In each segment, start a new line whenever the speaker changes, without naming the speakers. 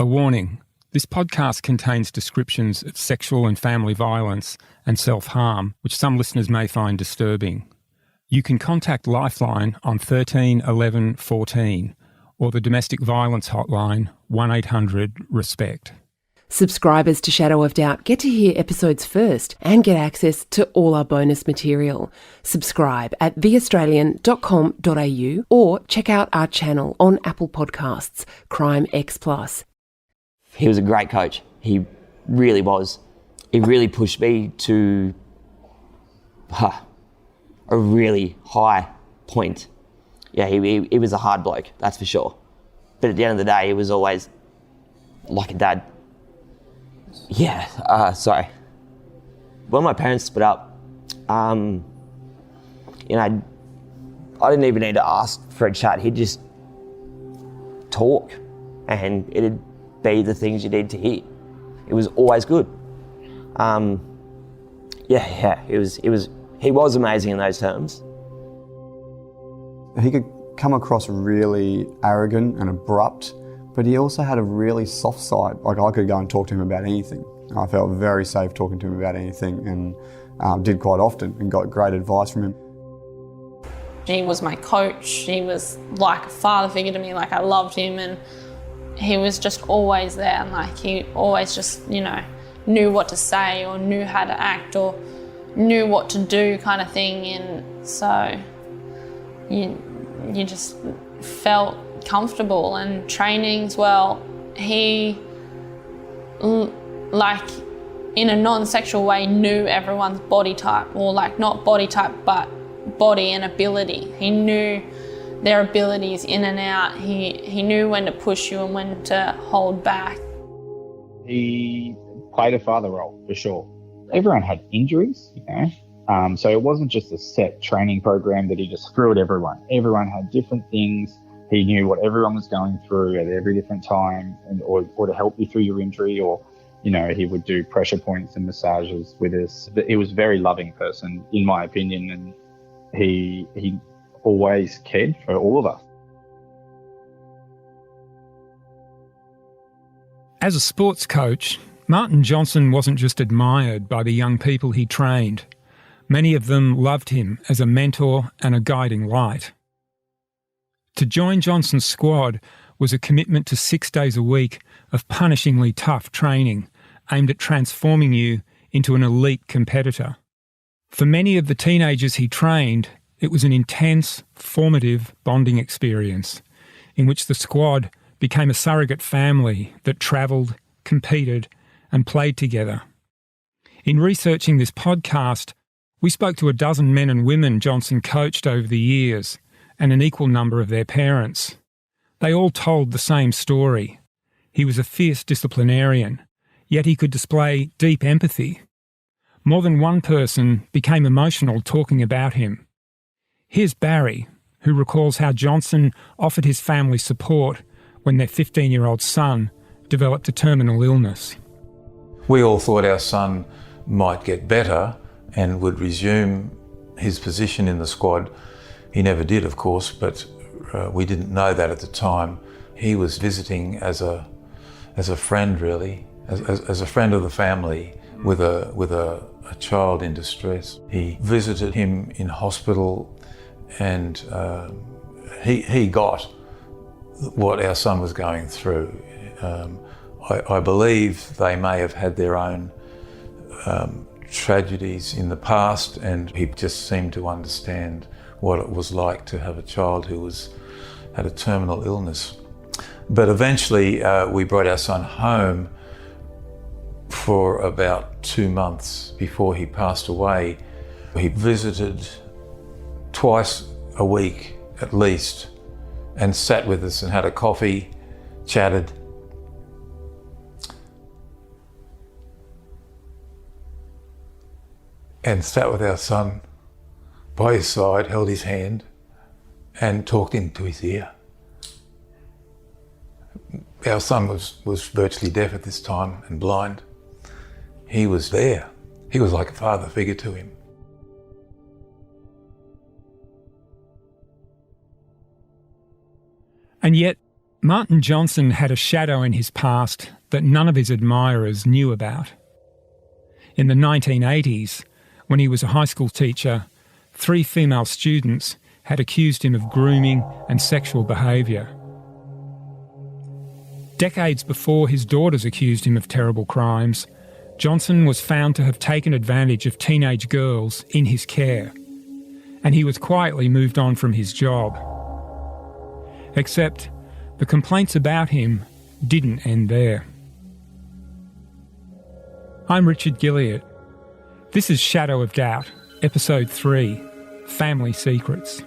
A warning. This podcast contains descriptions of sexual and family violence and self-harm, which some listeners may find disturbing. You can contact Lifeline on 13 11 14 or the domestic violence hotline 1800 RESPECT.
Subscribers to Shadow of Doubt get to hear episodes first and get access to all our bonus material. Subscribe at theaustralian.com.au or check out our channel on Apple Podcasts, Crime X Plus.
He was a great coach. He really was. He really pushed me to a really high point. Yeah, he was a hard bloke, that's for sure. But at the end of the day, he was always like a dad. Yeah, sorry. When my parents split up, I didn't even need to ask for a chat. He'd just talk, and it'd be the things you need to hear. It was always good. He was amazing in those terms.
He could come across really arrogant and abrupt, but he also had a really soft side. Like, I could go and talk to him about anything. I felt very safe talking to him about anything, and did quite often, and got great advice from him.
He was my coach. He was like a father figure to me. Like, I loved him, and he was just always there, and like he always just, knew what to say or knew how to act or knew what to do kind of thing. And so you just felt comfortable. And trainings, well, he, like in a non-sexual way, knew everyone's body type, or like not body type, but body and ability. He knew their abilities in and out. He knew when to push you and when to hold back.
He played a father role, for sure. Everyone had injuries, so it wasn't just a set training program that he just threw at everyone. Everyone had different things. He knew what everyone was going through at every different time, or to help you through your injury, or he would do pressure points and massages with us. He was a very loving person, in my opinion, and he always cared for all of us.
As a sports coach, Martin Johnson wasn't just admired by the young people he trained. Many of them loved him as a mentor and a guiding light. To join Johnson's squad was a commitment to 6 days a week of punishingly tough training aimed at transforming you into an elite competitor. For many of the teenagers he trained, it was an intense, formative bonding experience in which the squad became a surrogate family that travelled, competed and played together. In researching this podcast, we spoke to a dozen men and women Johnson coached over the years and an equal number of their parents. They all told the same story. He was a fierce disciplinarian, yet he could display deep empathy. More than one person became emotional talking about him. Here's Barry, who recalls how Johnson offered his family support when their 15-year-old son developed a terminal illness.
We all thought our son might get better and would resume his position in the squad. He never did, of course, but we didn't know that at the time. He was visiting as a friend, really, as a friend of the family with a child in distress. He visited him in hospital, and he got what our son was going through. I believe they may have had their own tragedies in the past, and he just seemed to understand what it was like to have a child who had a terminal illness. But eventually we brought our son home for about 2 months before he passed away. He visited twice a week at least and sat with us and had a coffee, chatted. And sat with our son by his side, held his hand and talked into his ear. Our son was virtually deaf at this time and blind. He was there. He was like a father figure to him.
And yet, Martin Johnson had a shadow in his past that none of his admirers knew about. In the 1980s, when he was a high school teacher, 3 female students had accused him of grooming and sexual behaviour. Decades before his daughters accused him of terrible crimes, Johnson was found to have taken advantage of teenage girls in his care, and he was quietly moved on from his job. Except the complaints about him didn't end there. I'm Richard Guilliatt. This is Shadow of Doubt, Episode 3, Family Secrets.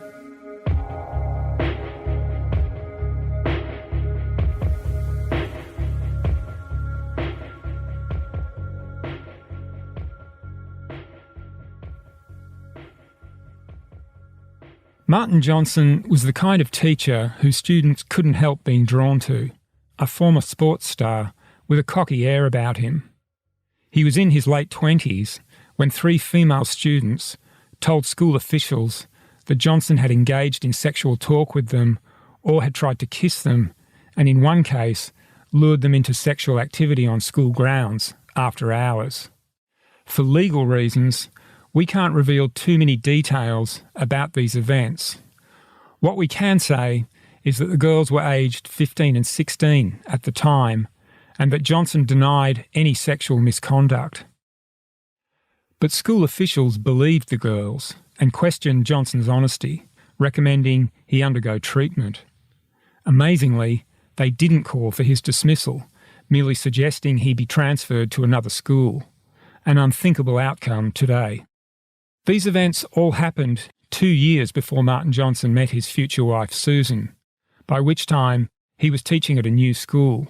Martin Johnson was the kind of teacher whose students couldn't help being drawn to, a former sports star with a cocky air about him. He was in his late 20s when 3 female students told school officials that Johnson had engaged in sexual talk with them or had tried to kiss them, and in one case lured them into sexual activity on school grounds after hours. For legal reasons, we can't reveal too many details about these events. What we can say is that the girls were aged 15 and 16 at the time, and that Johnson denied any sexual misconduct. But school officials believed the girls and questioned Johnson's honesty, recommending he undergo treatment. Amazingly, they didn't call for his dismissal, merely suggesting he be transferred to another school, an unthinkable outcome today. These events all happened 2 years before Martin Johnson met his future wife Susan, by which time he was teaching at a new school.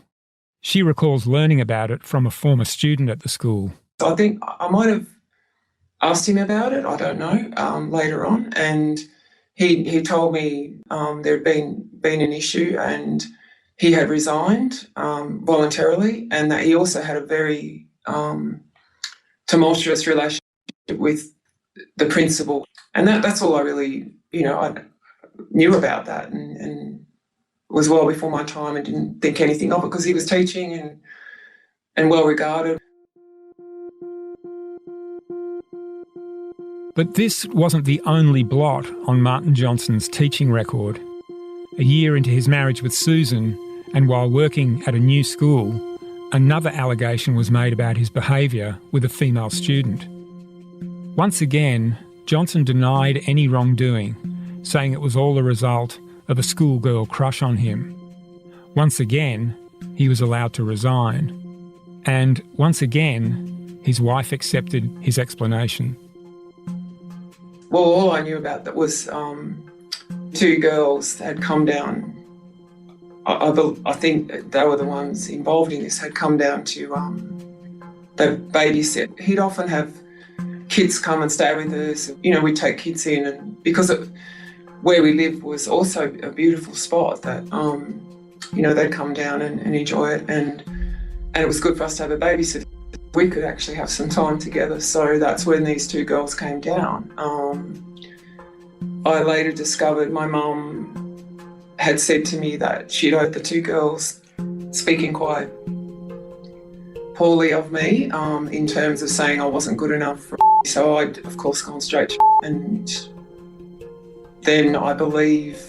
She recalls learning about it from a former student at the school.
So I think I might have asked him about it, I don't know, later on, and he told me there had been an issue and he had resigned voluntarily, and that he also had a very tumultuous relationship with the principal. And that's all I really, I knew about that, and was well before my time and didn't think anything of it because he was teaching and well regarded.
But this wasn't the only blot on Martin Johnson's teaching record. A year into his marriage with Susan, and while working at a new school, another allegation was made about his behaviour with a female student. Once again, Johnson denied any wrongdoing, saying it was all a result of a schoolgirl crush on him. Once again, he was allowed to resign. And once again, his wife accepted his explanation.
Well, all I knew about that was 2 girls had come down. I think they were the ones involved in this, had come down to the babysit. He'd often have kids come and stay with us. We'd take kids in, and because where we lived was also a beautiful spot that, they'd come down and enjoy it, and it was good for us to have a babysitter. We could actually have some time together, so that's when these 2 girls came down. I later discovered my mum had said to me that she'd heard the 2 girls speaking quite poorly of me in terms of saying I wasn't good enough for so I'd, of course, gone straight to and then I believe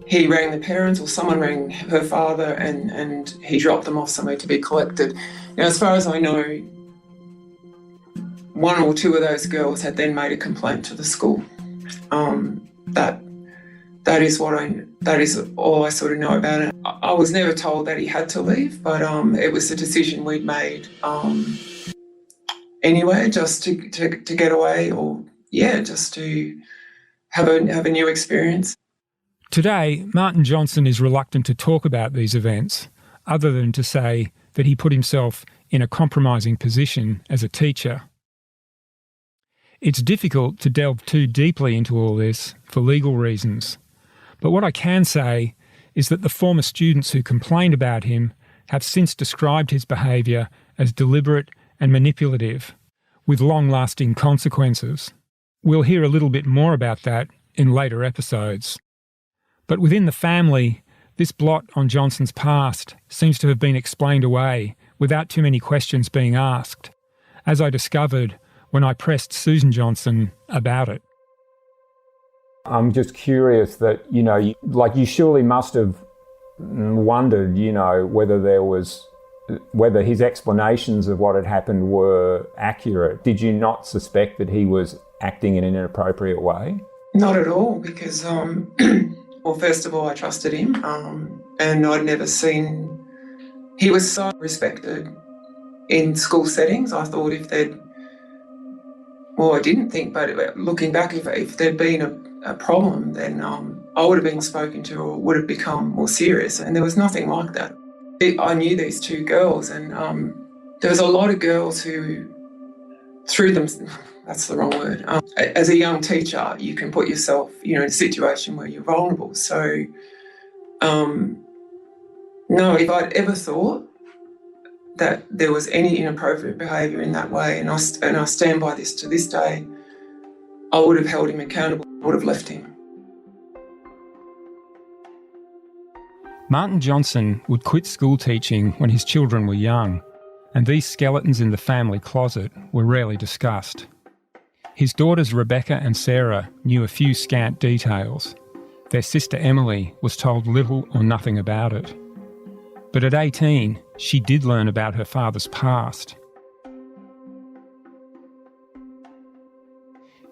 he rang the parents or someone rang her father and he dropped them off somewhere to be collected. Now, as far as I know, 1 or 2 of those girls had then made a complaint to the school. That is all I sort of know about it. I was never told that he had to leave, but it was a decision we'd made anyway, just to get away, or just to have a new experience.
Today, Martin Johnson is reluctant to talk about these events, other than to say that he put himself in a compromising position as a teacher. It's difficult to delve too deeply into all this for legal reasons, but what I can say is that the former students who complained about him have since described his behaviour as deliberate and manipulative, with long-lasting consequences. We'll hear a little bit more about that in later episodes. But within the family, This blot on Johnson's past seems to have been explained away without too many questions being asked, as I discovered when I pressed Susan Johnson about it.
I'm just curious that, you surely must have wondered, whether his explanations of what had happened were accurate. Did you not suspect that he was acting in an inappropriate way?
Not at all, because, well, first of all, I trusted him, and I'd never seen... He was so respected in school settings. I thought if there'd... Well, I didn't think, but looking back, if there'd been a problem, then I would have been spoken to or would have become more serious, and there was nothing like that. I knew these two girls, and there was a lot of girls who threw them... That's the wrong word. As a young teacher, you can put yourself, in a situation where you're vulnerable. So, no, if I'd ever thought that there was any inappropriate behaviour in that way, and I stand by this to this day, I would have held him accountable, I would have left him.
Martin Johnson would quit school teaching when his children were young, and these skeletons in the family closet were rarely discussed. His daughters Rebecca and Sarah knew a few scant details. Their sister Emily was told little or nothing about it. But at 18, she did learn about her father's past.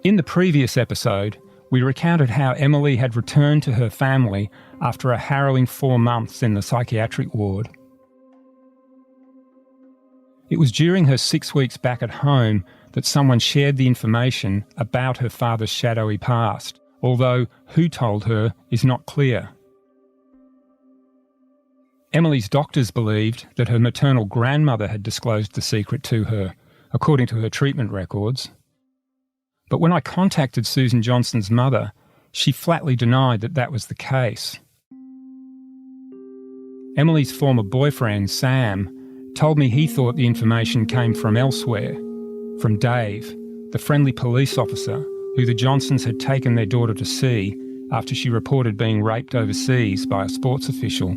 In the previous episode, we recounted how Emily had returned to her family after a harrowing 4 months in the psychiatric ward. It was during her 6 weeks back at home that someone shared the information about her father's shadowy past, although who told her is not clear. Emily's doctors believed that her maternal grandmother had disclosed the secret to her, according to her treatment records. But when I contacted Susan Johnson's mother, she flatly denied that that was the case. Emily's former boyfriend, Sam, told me he thought the information came from elsewhere, from Dave, the friendly police officer who the Johnsons had taken their daughter to see after she reported being raped overseas by a sports official.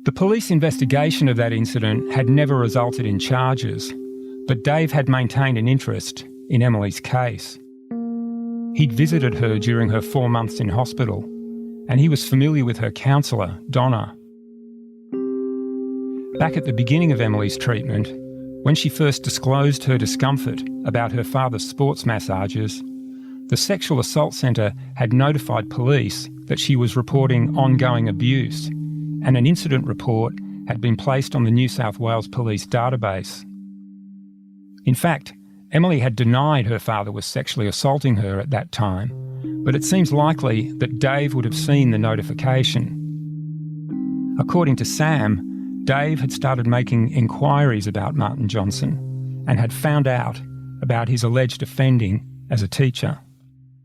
The police investigation of that incident had never resulted in charges, but Dave had maintained an interest in Emily's case. He'd visited her during her 4 months in hospital, and he was familiar with her counsellor, Donna. Back at the beginning of Emily's treatment, when she first disclosed her discomfort about her father's sports massages, the Sexual Assault Centre had notified police that she was reporting ongoing abuse, and an incident report had been placed on the New South Wales Police database. In fact, Emily had denied her father was sexually assaulting her at that time, but it seems likely that Dave would have seen the notification. According to Sam, Dave had started making inquiries about Martin Johnson and had found out about his alleged offending as a teacher.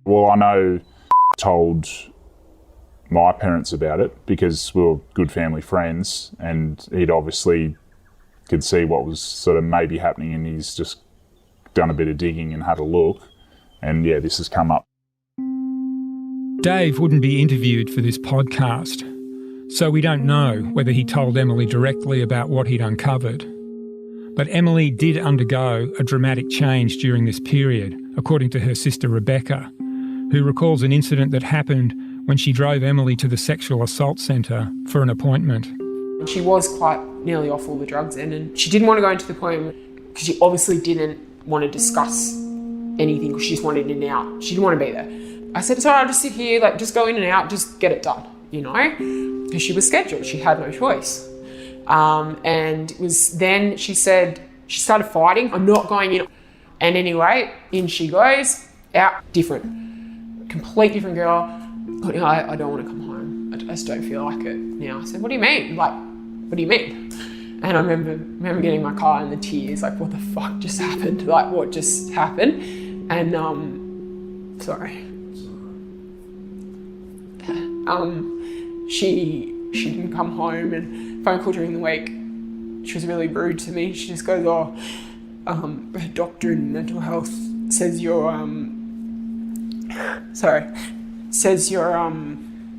Well, I know told my parents about it because we were good family friends, and he'd obviously could see what was sort of maybe happening, and he's just done a bit of digging and had a look, and yeah, this has come up.
Dave wouldn't be interviewed for this podcast, so we don't know whether he told Emily directly about what he'd uncovered. But Emily did undergo a dramatic change during this period, according to her sister Rebecca, who recalls an incident that happened when she drove Emily to the Sexual Assault Centre for an appointment.
She was quite nearly off all the drugs then, and she didn't want to go into the appointment because she obviously didn't want to discuss anything because she just wanted in and out. She didn't want to be there. I said, it's all right, I'll just sit here, just go in and out, just get it done, because she was scheduled. She had no choice. And it was then she said, she started fighting. I'm not going in. And anyway, in she goes, out, different. Complete different girl. I don't want to come home. I just don't feel like it now. I said, what do you mean? What do you mean? And I remember getting in my car and the tears, what the fuck just happened? What just happened? And, sorry. She didn't come home, and phone call during the week. She was really rude to me. She just goes, her doctor in mental health says you're,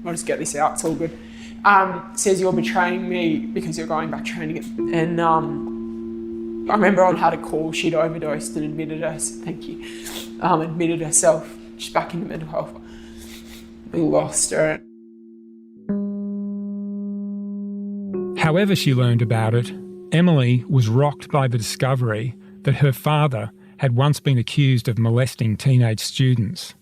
I'll just get this out, it's all good. Says you're betraying me because you're going back training. And I remember I had a call, she'd overdosed and admitted herself. She's back into mental health. We lost her.
However she learned about it, Emily was rocked by the discovery that her father had once been accused of molesting teenage students.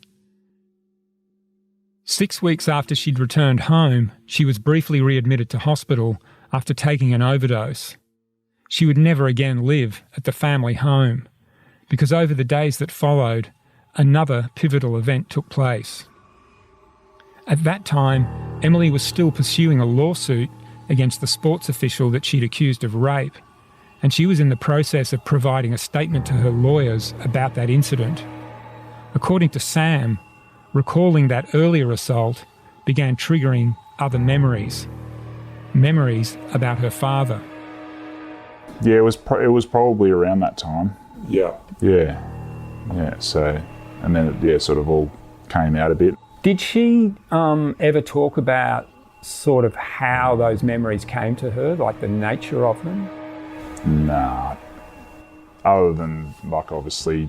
6 weeks after she'd returned home, she was briefly readmitted to hospital after taking an overdose. She would never again live at the family home because over the days that followed, another pivotal event took place. At that time, Emily was still pursuing a lawsuit against the sports official that she'd accused of rape, and she was in the process of providing a statement to her lawyers about that incident. According to Sam, recalling that earlier assault began triggering other memories about her father.
Yeah, it was probably around that time.
Yeah.
Yeah. So, and then it sort of all came out a bit.
Did she ever talk about sort of how those memories came to her, like the nature of them?
Nah. Other than, like, obviously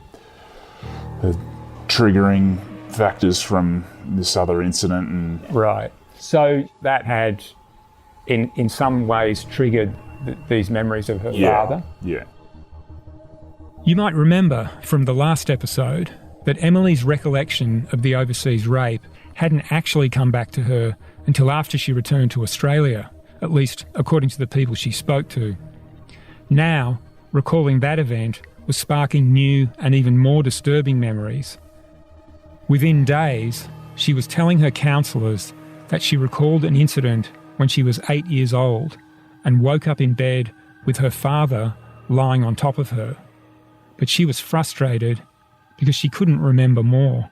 the triggering factors from this other incident. And
right. So that had, in some ways, triggered these memories of her father?
Yeah.
You might remember from the last episode that Emily's recollection of the overseas rape hadn't actually come back to her until after she returned to Australia, at least according to the people she spoke to. Now, recalling that event was sparking new and even more disturbing memories. Within days, she was telling her counsellors that she recalled an incident when she was 8 years old and woke up in bed with her father lying on top of her. But she was frustrated because she couldn't remember more.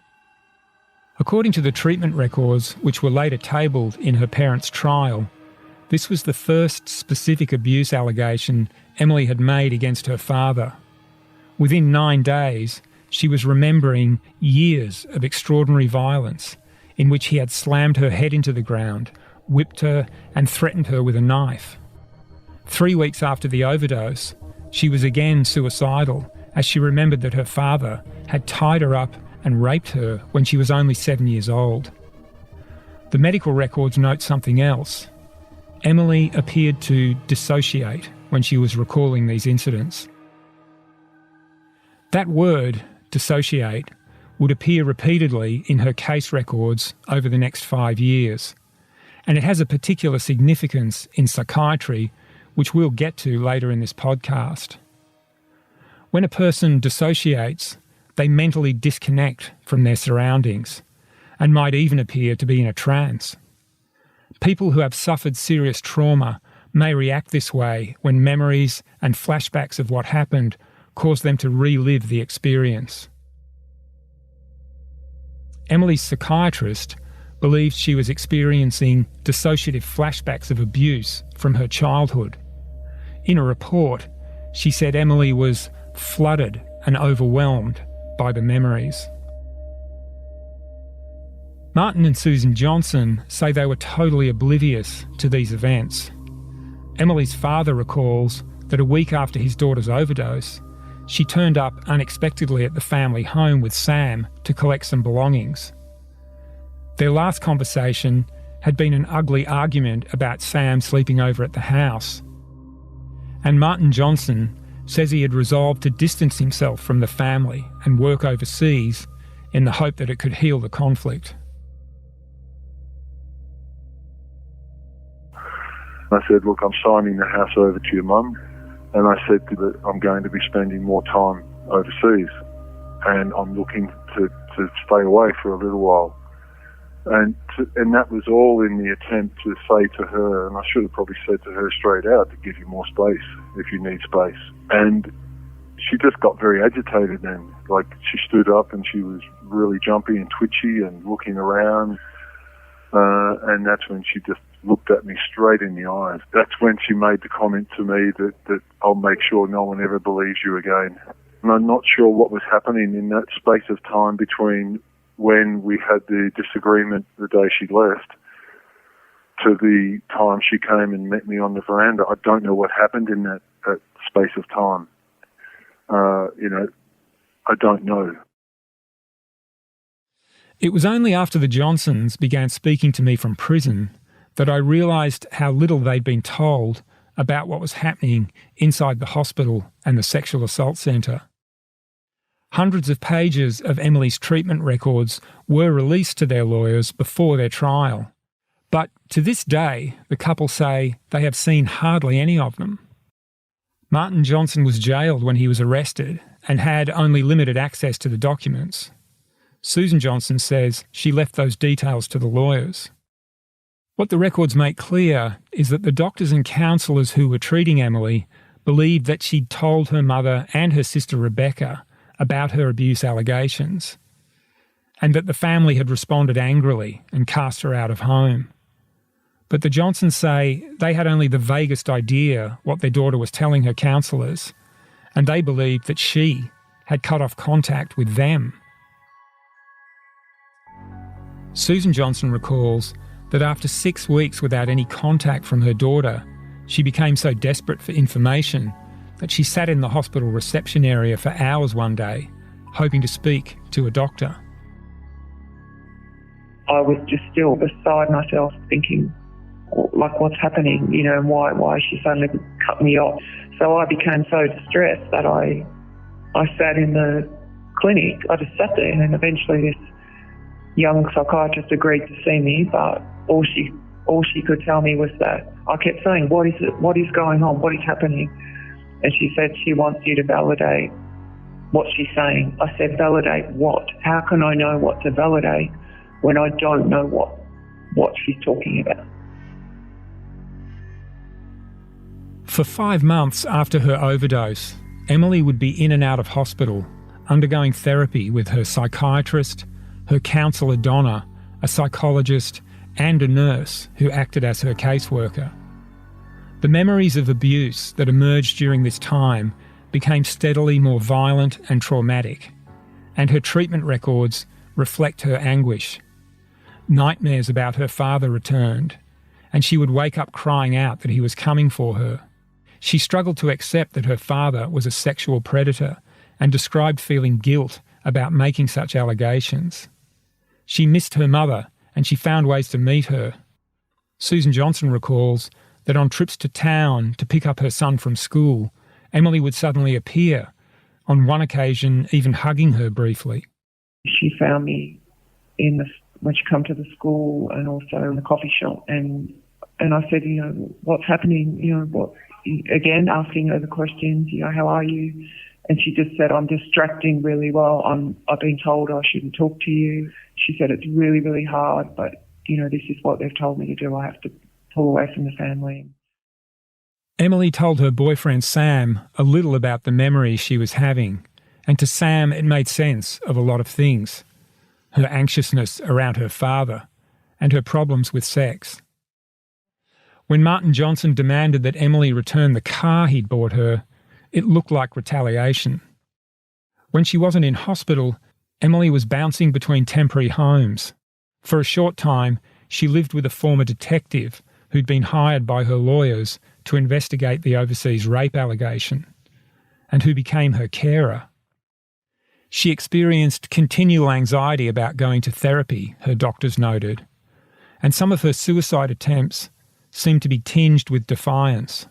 According to the treatment records, which were later tabled in her parents' trial, this was the first specific abuse allegation Emily had made against her father. Within 9 days, she was remembering years of extraordinary violence in which he had slammed her head into the ground, whipped her, and threatened her with a knife. 3 weeks after the overdose, she was again suicidal as she remembered that her father had tied her up and raped her when she was only 7 years old. The medical records note something else. Emily appeared to dissociate when she was recalling these incidents. That word, dissociate, would appear repeatedly in her case records over the next 5 years, and it has a particular significance in psychiatry, which we'll get to later in this podcast. When a person dissociates, they mentally disconnect from their surroundings and might even appear to be in a trance. People who have suffered serious trauma may react this way when memories and flashbacks of what happened cause them to relive the experience. Emily's psychiatrist believed she was experiencing dissociative flashbacks of abuse from her childhood. In a report, she said Emily was flooded and overwhelmed by the memories. Martin and Susan Johnson say they were totally oblivious to these events. Emily's father recalls that a week after his daughter's overdose, she turned up unexpectedly at the family home with Sam to collect some belongings. Their last conversation had been an ugly argument about Sam sleeping over at the house. And Martin Johnson says he had resolved to distance himself from the family and work overseas in the hope that it could heal the conflict.
I said, look, I'm signing the house over to your mum, and I said to her, I'm going to be spending more time overseas, and I'm looking to stay away for a little while. And that was all in the attempt to say to her, and I should have probably said to her straight out, to give you more space if you need space. And she just got very agitated then. Like, she stood up and she was really jumpy and twitchy and looking around. And that's when she just looked at me straight in the eyes. That's when she made the comment to me that I'll make sure no one ever believes you again. And I'm not sure what was happening in that space of time between when we had the disagreement the day she left to the time she came and met me on the veranda. I don't know what happened in that space of time. I don't know.
It was only after the Johnsons began speaking to me from prison that I realised how little they'd been told about what was happening inside the hospital and the sexual assault centre. Hundreds of pages of Emily's treatment records were released to their lawyers before their trial. But to this day, the couple say they have seen hardly any of them. Martin Johnson was jailed when he was arrested and had only limited access to the documents. Susan Johnson says she left those details to the lawyers. What the records make clear is that the doctors and counsellors who were treating Emily believed that she'd told her mother and her sister Rebecca about her abuse allegations, and that the family had responded angrily and cast her out of home. But the Johnsons say they had only the vaguest idea what their daughter was telling her counsellors, and they believed that she had cut off contact with them. Susan Johnson recalls that after 6 weeks without any contact from her daughter, she became so desperate for information that she sat in the hospital reception area for hours one day, hoping to speak to a doctor.
I was just still beside myself thinking, like, what's happening, and why she suddenly cut me off. So I became so distressed that I sat in the clinic. I just sat there, and then eventually this young psychiatrist agreed to see me, but all she could tell me was that I kept saying, what is it? What is going on? What is happening? And she said she wants you to validate what she's saying. I said, validate what? How can I know what to validate when I don't know what she's talking about?
For 5 months after her overdose, Emily would be in and out of hospital, undergoing therapy with her psychiatrist, her counsellor Donna, a psychologist, and a nurse who acted as her caseworker. The memories of abuse that emerged during this time became steadily more violent and traumatic, and her treatment records reflect her anguish. Nightmares about her father returned, and she would wake up crying out that he was coming for her. She struggled to accept that her father was a sexual predator and described feeling guilt about making such allegations. She missed her mother and she found ways to meet her. Susan Johnson recalls that on trips to town to pick up her son from school, Emily would suddenly appear, on one occasion even hugging her briefly.
She found me when she came to the school and also in the coffee shop, and I said, what's happening? Again, asking her the questions, how are you? And she just said, I'm distracting really well. I've been told I shouldn't talk to you. She said, it's really, really hard, but, this is what they've told me to do. I have to pull away from the family.
Emily told her boyfriend Sam a little about the memories she was having, and to Sam it made sense of a lot of things. Her anxiousness around her father and her problems with sex. When Martin Johnson demanded that Emily return the car he'd bought her, it looked like retaliation. When she wasn't in hospital, Emily was bouncing between temporary homes. For a short time, she lived with a former detective who'd been hired by her lawyers to investigate the overseas rape allegation, and who became her carer. She experienced continual anxiety about going to therapy, her doctors noted, and some of her suicide attempts seemed to be tinged with defiance.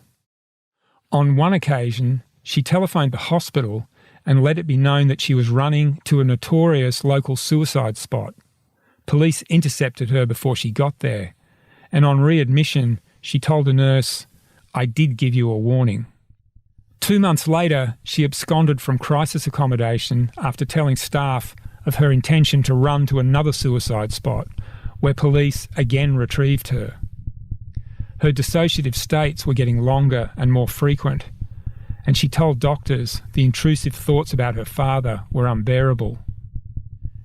On one occasion, she telephoned the hospital and let it be known that she was running to a notorious local suicide spot. Police intercepted her before she got there, and on readmission, she told a nurse, "I did give you a warning." 2 months later, she absconded from crisis accommodation after telling staff of her intention to run to another suicide spot, where police again retrieved her. Her dissociative states were getting longer and more frequent, and she told doctors the intrusive thoughts about her father were unbearable.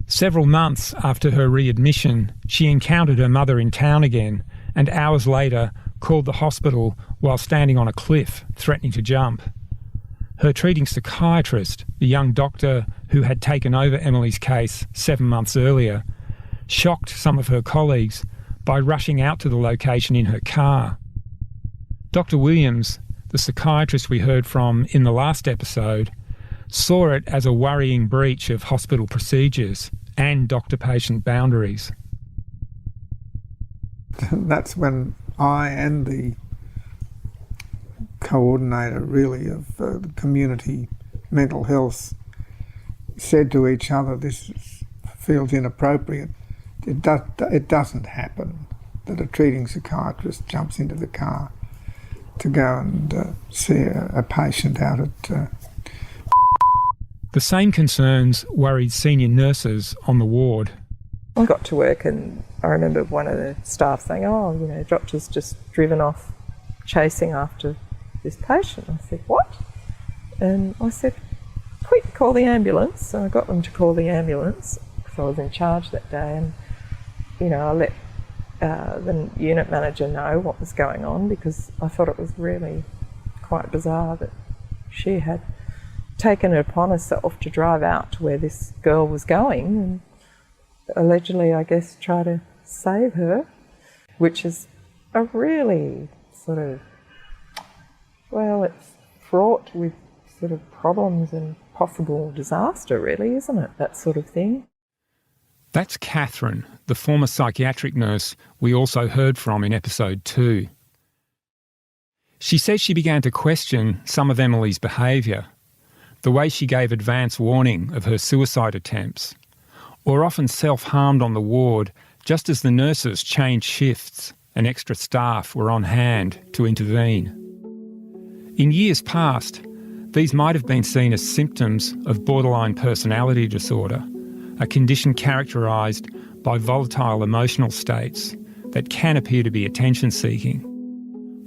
Several months after her readmission, she encountered her mother in town again, and hours later called the hospital while standing on a cliff, threatening to jump. Her treating psychiatrist, the young doctor who had taken over Emily's case 7 months earlier, shocked some of her colleagues by rushing out to the location in her car. Dr. Williams, the psychiatrist we heard from in the last episode, saw it as a worrying breach of hospital procedures and doctor-patient boundaries.
That's when I and the coordinator really of the community mental health said to each other, this feels inappropriate. It doesn't happen that a treating psychiatrist jumps into the car to go and see a patient out at...
The same concerns worried senior nurses on the ward.
I got to work and I remember one of the staff saying, oh, you know, doctor's just driven off chasing after this patient. I said, what? And I said, quick, call the ambulance. So I got them to call the ambulance because I was in charge that day, and, you know, I let the unit manager know what was going on because I thought it was really quite bizarre that she had taken it upon herself to drive out to where this girl was going and allegedly, I guess, try to save her, which is a really sort of, well, it's fraught with sort of problems and possible disaster, really, isn't it? That sort of thing.
That's Catherine, the former psychiatric nurse we also heard from in episode 2. She says she began to question some of Emily's behaviour, the way she gave advance warning of her suicide attempts, or often self-harmed on the ward just as the nurses changed shifts and extra staff were on hand to intervene. In years past, these might have been seen as symptoms of borderline personality disorder, a condition characterised by volatile emotional states that can appear to be attention-seeking.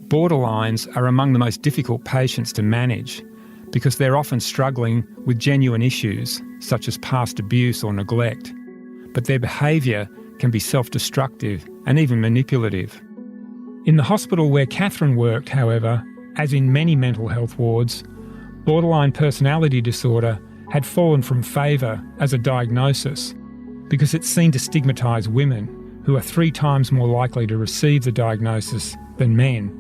Borderlines are among the most difficult patients to manage because they're often struggling with genuine issues such as past abuse or neglect, but their behaviour can be self-destructive and even manipulative. In the hospital where Catherine worked, however, as in many mental health wards, borderline personality disorder had fallen from favour as a diagnosis because it's seen to stigmatise women who are 3 times more likely to receive the diagnosis than men.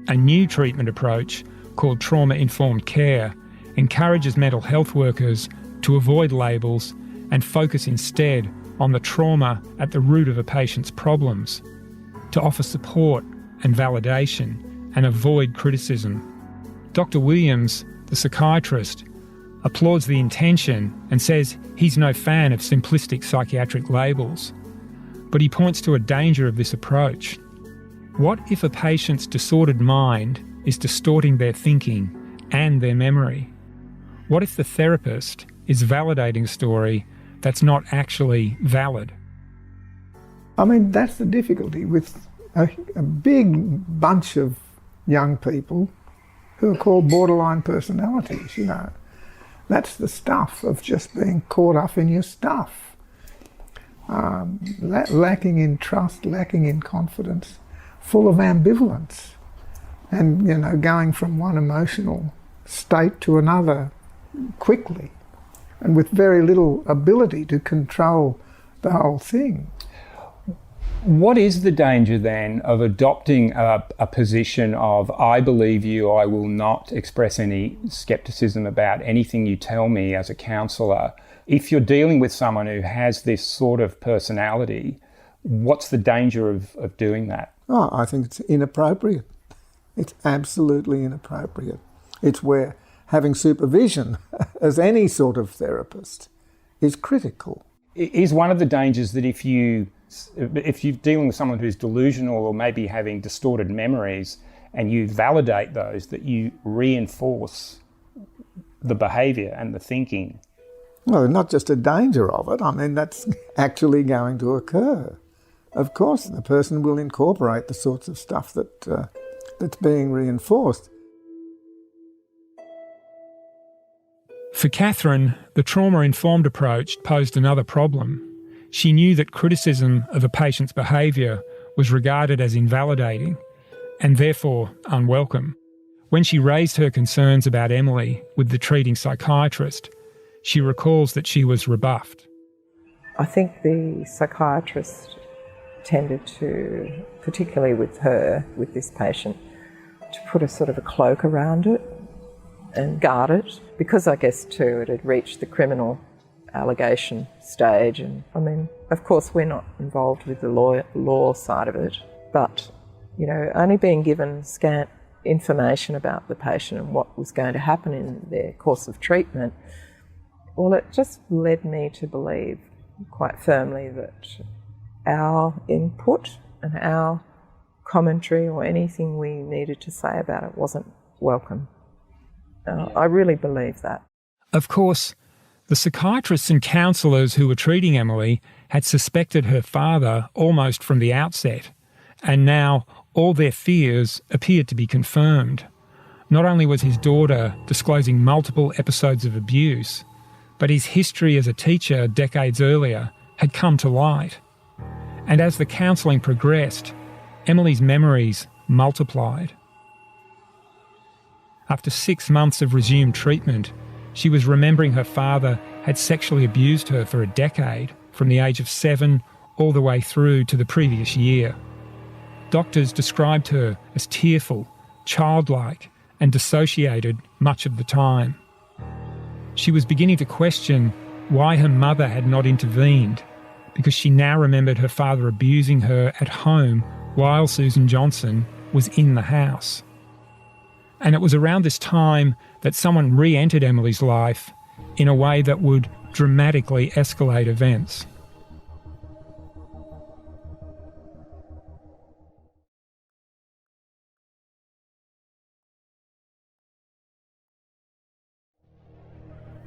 A new treatment approach called trauma-informed care encourages mental health workers to avoid labels and focus instead on the trauma at the root of a patient's problems, to offer support and validation and avoid criticism. Dr. Williams, the psychiatrist, applauds the intention and says he's no fan of simplistic psychiatric labels, but he points to a danger of this approach. What if a patient's disordered mind is distorting their thinking and their memory? What if the therapist is validating a story that's not actually valid?
I mean, that's the difficulty with a big bunch of young people who are called borderline personalities, you know. That's the stuff of just being caught up in your stuff. Lacking in trust, lacking in confidence, full of ambivalence, and, you know, going from one emotional state to another quickly, and with very little ability to control the whole thing.
What is the danger then of adopting a position of, I believe you, I will not express any scepticism about anything you tell me as a counsellor? If you're dealing with someone who has this sort of personality, what's the danger of doing that?
Oh, I think it's inappropriate. It's absolutely inappropriate. It's where having supervision as any sort of therapist is critical.
Is one of the dangers that if you're dealing with someone who's delusional or maybe having distorted memories and you validate those, that you reinforce the behaviour and the thinking?
Well, not just a danger of it, I mean, that's actually going to occur. Of course, the person will incorporate the sorts of stuff that's being reinforced.
For Catherine, the trauma-informed approach posed another problem. She knew that criticism of a patient's behaviour was regarded as invalidating and therefore unwelcome. When she raised her concerns about Emily with the treating psychiatrist, she recalls that she was rebuffed.
I think the psychiatrist tended to, particularly with her, with this patient, to put a sort of a cloak around it and guard it, because I guess too it had reached the criminal allegation stage. And I mean, of course we're not involved with the law side of it, but you know, only being given scant information about the patient and what was going to happen in their course of treatment, well, it just led me to believe quite firmly that our input and our commentary or anything we needed to say about it wasn't welcome. I really believe that.
Of course, the psychiatrists and counsellors who were treating Emily had suspected her father almost from the outset, and now all their fears appeared to be confirmed. Not only was his daughter disclosing multiple episodes of abuse, but his history as a teacher decades earlier had come to light. And as the counselling progressed, Emily's memories multiplied. After 6 months of resumed treatment, she was remembering her father had sexually abused her for a decade, from the age of 7 all the way through to the previous year. Doctors described her as tearful, childlike, and dissociated much of the time. She was beginning to question why her mother had not intervened, because she now remembered her father abusing her at home while Susan Johnson was in the house. And it was around this time that someone re-entered Emily's life in a way that would dramatically escalate events.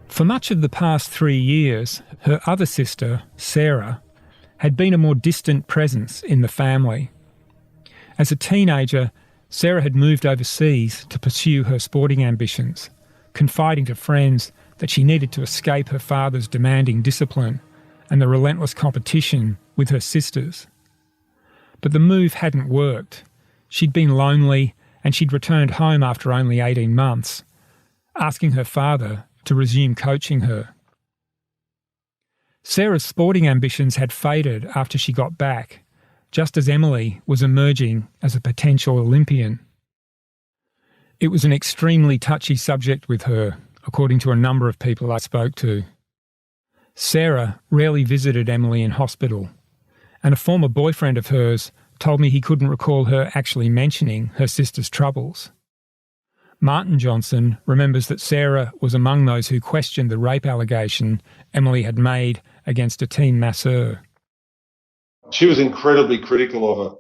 For much of the past 3 years, her other sister, Sarah, had been a more distant presence in the family. As a teenager, Sarah had moved overseas to pursue her sporting ambitions, confiding to friends that she needed to escape her father's demanding discipline and the relentless competition with her sisters. But the move hadn't worked. She'd been lonely, and she'd returned home after only 18 months, asking her father to resume coaching her. Sarah's sporting ambitions had faded after she got back, just as Emily was emerging as a potential Olympian. It was an extremely touchy subject with her, according to a number of people I spoke to. Sarah rarely visited Emily in hospital, and a former boyfriend of hers told me he couldn't recall her actually mentioning her sister's troubles. Martin Johnson remembers that Sarah was among those who questioned the rape allegation Emily had made against a team masseur.
She was incredibly critical of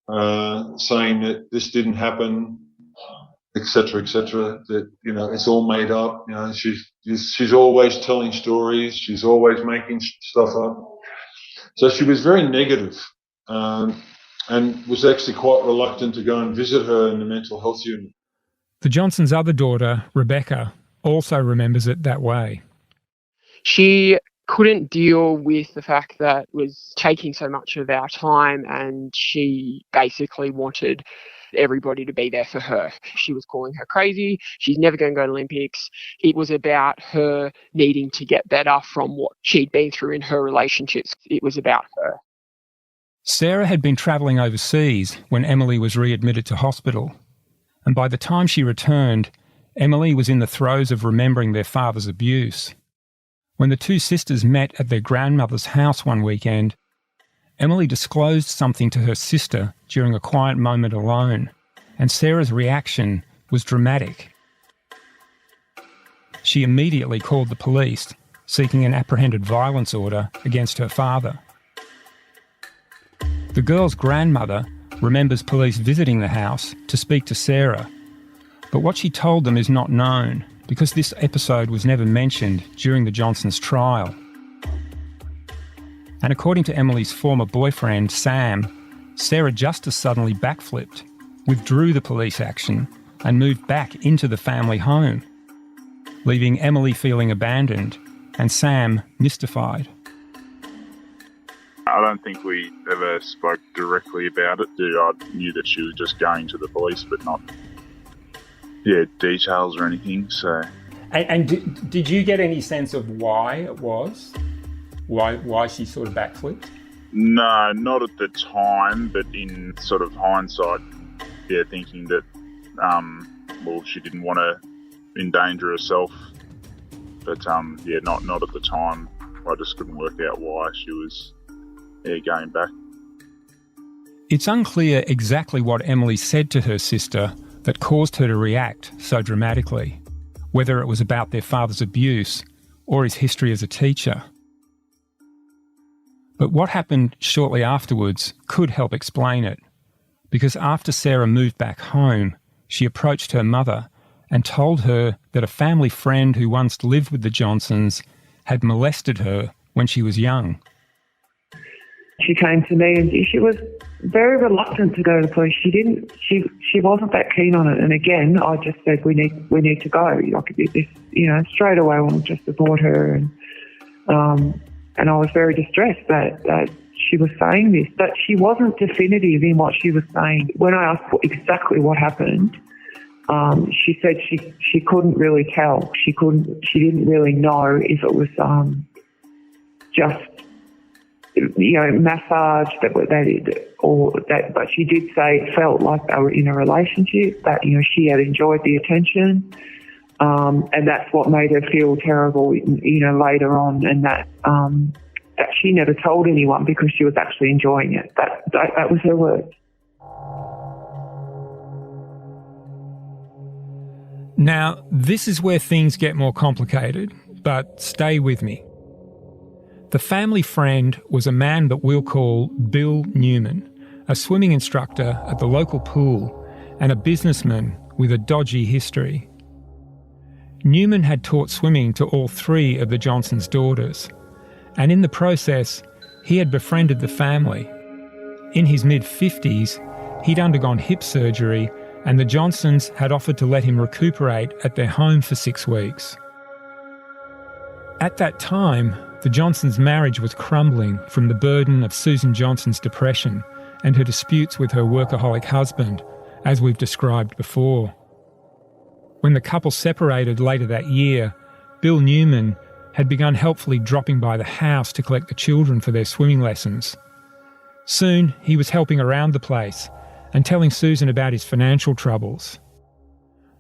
her, saying that this didn't happen, etc., that, you know, it's all made up. You know, she's always telling stories. She's always making stuff up. So she was very negative, and was actually quite reluctant to go and visit her in the mental health unit.
The Johnsons' other daughter, Rebecca, also remembers it that way.
She couldn't deal with the fact that it was taking so much of our time, and she basically wanted everybody to be there for her. She was calling her crazy. She's never going to go to Olympics. It was about her needing to get better from what she'd been through in her relationships. It was about her.
Sarah had been travelling overseas when Emily was readmitted to hospital. And by the time she returned, Emily was in the throes of remembering their father's abuse. When the two sisters met at their grandmother's house one weekend, Emily disclosed something to her sister during a quiet moment alone, and Sarah's reaction was dramatic. She immediately called the police, seeking an apprehended violence order against her father. The girl's grandmother remembers police visiting the house to speak to Sarah, but what she told them is not known because this episode was never mentioned during the Johnsons' trial. And according to Emily's former boyfriend, Sam, Sarah just as suddenly backflipped, withdrew the police action and moved back into the family home, leaving Emily feeling abandoned and Sam mystified.
I don't think we ever spoke directly about it. I knew that she was just going to the police, but not, details or anything. So.
And did you get any sense of why it was? why she sort of backflipped?
No, not at the time, but in sort of hindsight, yeah, thinking that, she didn't want to endanger herself. But, yeah, not at the time. I just couldn't work out why she was going back.
It's unclear exactly what Emily said to her sister that caused her to react so dramatically, whether it was about their father's abuse or his history as a teacher. But what happened shortly afterwards could help explain it, because after Sarah moved back home, she approached her mother and told her that a family friend who once lived with the Johnsons had molested her when she was young.
She came to me and she was very reluctant to go to the police. She wasn't that keen on it. And again, I just said, we need to go. Like this, straight away I wanted just to board her. And I was very distressed that she was saying this, but she wasn't definitive in what she was saying. When I asked exactly what happened, she said she couldn't really tell. She didn't really know if it was just massage but she did say it felt like they were in a relationship, that she had enjoyed the attention, and that's what made her feel terrible later on, and that she never told anyone because she was actually enjoying it. That was her words.
Now, this is where things get more complicated, but stay with me. The family friend was a man that we'll call Bill Newman, a swimming instructor at the local pool and a businessman with a dodgy history. Newman had taught swimming to all three of the Johnsons' daughters, and in the process, he had befriended the family. In his mid-50s, he'd undergone hip surgery, and the Johnsons had offered to let him recuperate at their home for 6 weeks. At that time, the Johnsons' marriage was crumbling from the burden of Susan Johnson's depression and her disputes with her workaholic husband, as we've described before. When the couple separated later that year, Bill Newman had begun helpfully dropping by the house to collect the children for their swimming lessons. Soon, he was helping around the place and telling Susan about his financial troubles.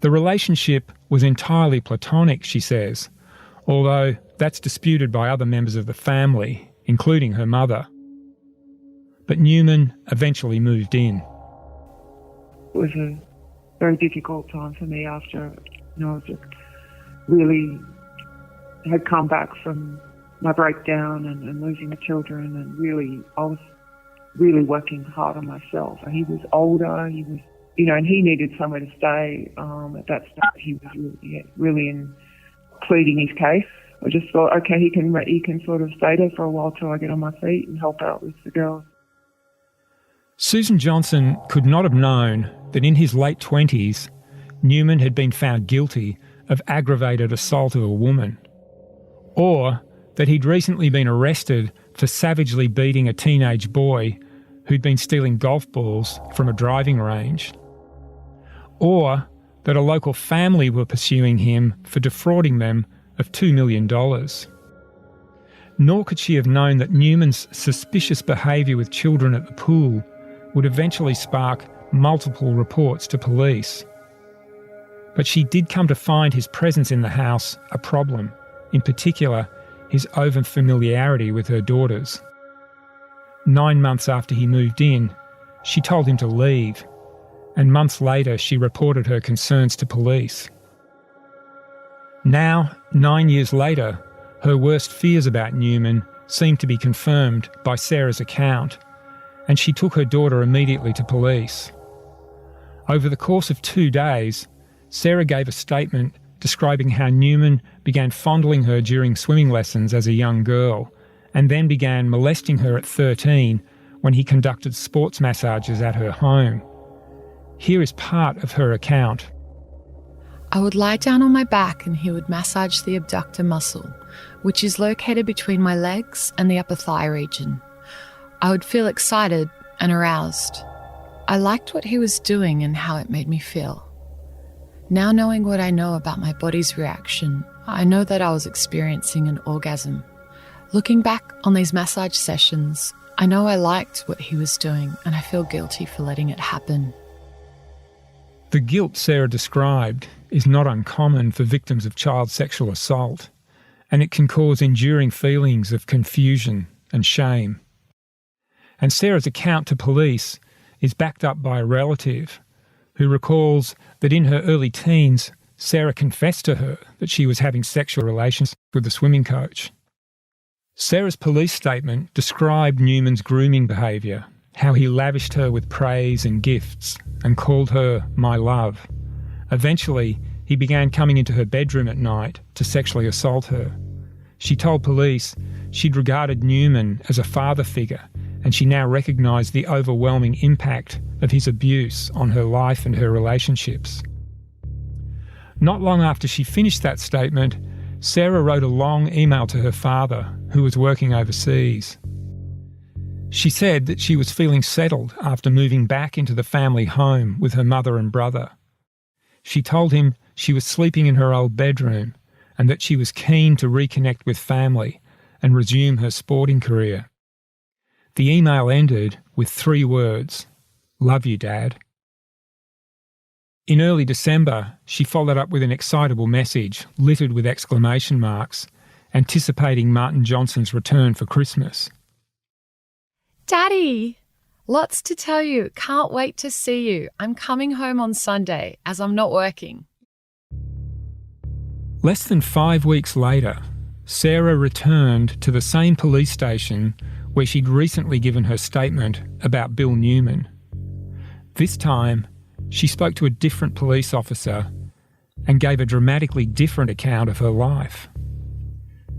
The relationship was entirely platonic, she says, although that's disputed by other members of the family, including her mother. But Newman eventually moved in.
It was a very difficult time for me after, I just really had come back from my breakdown and losing the children, and I was really working hard on myself. And he was older, he was, and he needed somewhere to stay. At that stage, he was really pleading his case. I just thought, okay, he can sort of stay there for a while till I get on my feet and help out with the girls.
Susan Johnson could not have known that in his late 20s, Newman had been found guilty of aggravated assault of a woman, or that he'd recently been arrested for savagely beating a teenage boy who'd been stealing golf balls from a driving range, or that a local family were pursuing him for defrauding them of $2 million. Nor could she have known that Newman's suspicious behaviour with children at the pool would eventually spark multiple reports to police. But she did come to find his presence in the house a problem, in particular his over-familiarity with her daughters. 9 months after he moved in, she told him to leave, and months later she reported her concerns to police. Now, 9 years later, her worst fears about Newman seemed to be confirmed by Sarah's account, and she took her daughter immediately to police. Over the course of 2 days, Sarah gave a statement describing how Newman began fondling her during swimming lessons as a young girl, and then began molesting her at 13 when he conducted sports massages at her home. Here is part of her account.
I would lie down on my back and he would massage the abductor muscle, which is located between my legs and the upper thigh region. I would feel excited and aroused. I liked what he was doing and how it made me feel. Now knowing what I know about my body's reaction, I know that I was experiencing an orgasm. Looking back on these massage sessions, I know I liked what he was doing and I feel guilty for letting it happen.
The guilt Sarah described is not uncommon for victims of child sexual assault, and it can cause enduring feelings of confusion and shame. And Sarah's account to police is backed up by a relative who recalls that in her early teens, Sarah confessed to her that she was having sexual relations with a swimming coach. Sarah's police statement described Newman's grooming behaviour, how he lavished her with praise and gifts and called her my love. Eventually, he began coming into her bedroom at night to sexually assault her. She told police she'd regarded Newman as a father figure, and she now recognised the overwhelming impact of his abuse on her life and her relationships. Not long after she finished that statement, Sarah wrote a long email to her father, who was working overseas. She said that she was feeling settled after moving back into the family home with her mother and brother. She told him she was sleeping in her old bedroom and that she was keen to reconnect with family and resume her sporting career. The email ended with 3 words: "Love you, Dad." In early December, she followed up with an excitable message littered with exclamation marks, anticipating Martin Johnson's return for Christmas.
Daddy, lots to tell you. Can't wait to see you. I'm coming home on Sunday as I'm not working.
Less than 5 weeks later, Sarah returned to the same police station where she'd recently given her statement about Bill Newman. This time, she spoke to a different police officer and gave a dramatically different account of her life.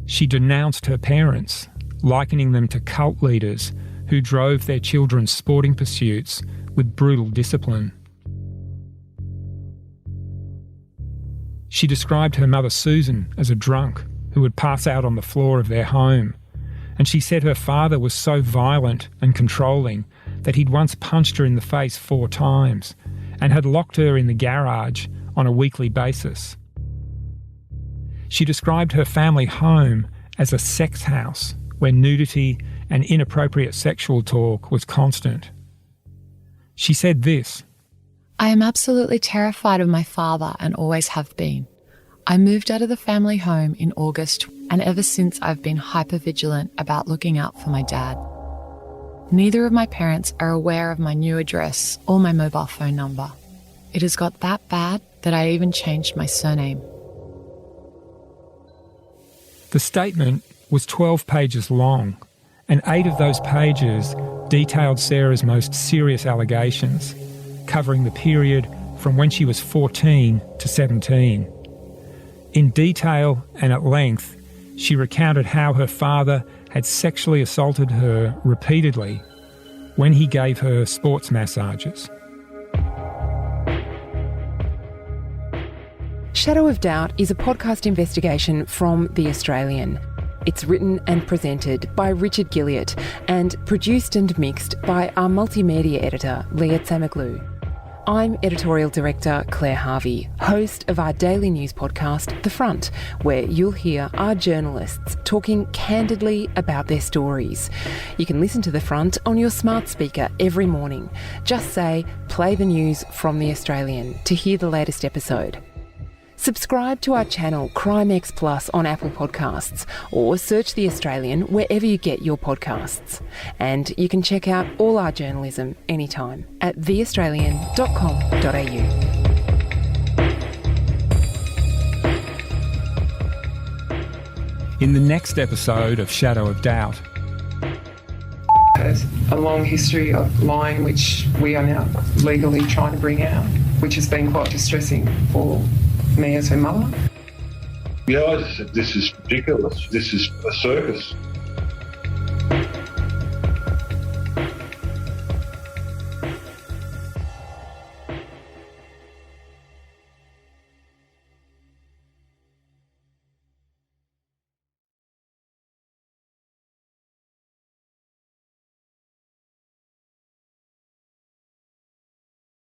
She denounced her parents, likening them to cult leaders who drove their children's sporting pursuits with brutal discipline. She described her mother Susan as a drunk who would pass out on the floor of their home, and she said her father was so violent and controlling that he'd once punched her in the face 4 times and had locked her in the garage on a weekly basis. She described her family home as a sex house where nudity and inappropriate sexual talk was constant. She said this:
I am absolutely terrified of my father and always have been. I moved out of the family home in August, and ever since I've been hyper-vigilant about looking out for my dad. Neither of my parents are aware of my new address or my mobile phone number. It has got that bad that I even changed my surname.
The statement was 12 pages long, and 8 of those pages detailed Sarah's most serious allegations, covering the period from when she was 14 to 17. In detail and at length, she recounted how her father had sexually assaulted her repeatedly when he gave her sports massages.
Shadow of Doubt is a podcast investigation from The Australian. It's written and presented by Richard Guilliatt and produced and mixed by our multimedia editor, Lia Tsamoglou. I'm Editorial Director Claire Harvey, host of our daily news podcast, The Front, where you'll hear our journalists talking candidly about their stories. You can listen to The Front on your smart speaker every morning. Just say, play the news from The Australian to hear the latest episode. Subscribe to our channel CrimeX Plus on Apple Podcasts or search The Australian wherever you get your podcasts. And you can check out all our journalism anytime at theaustralian.com.au.
In the next episode of Shadow of Doubt.
There's a long history of lying which we are now legally trying to bring out, which has been quite distressing for me as her mother.
Yeah, I just said, this is ridiculous. This is a circus.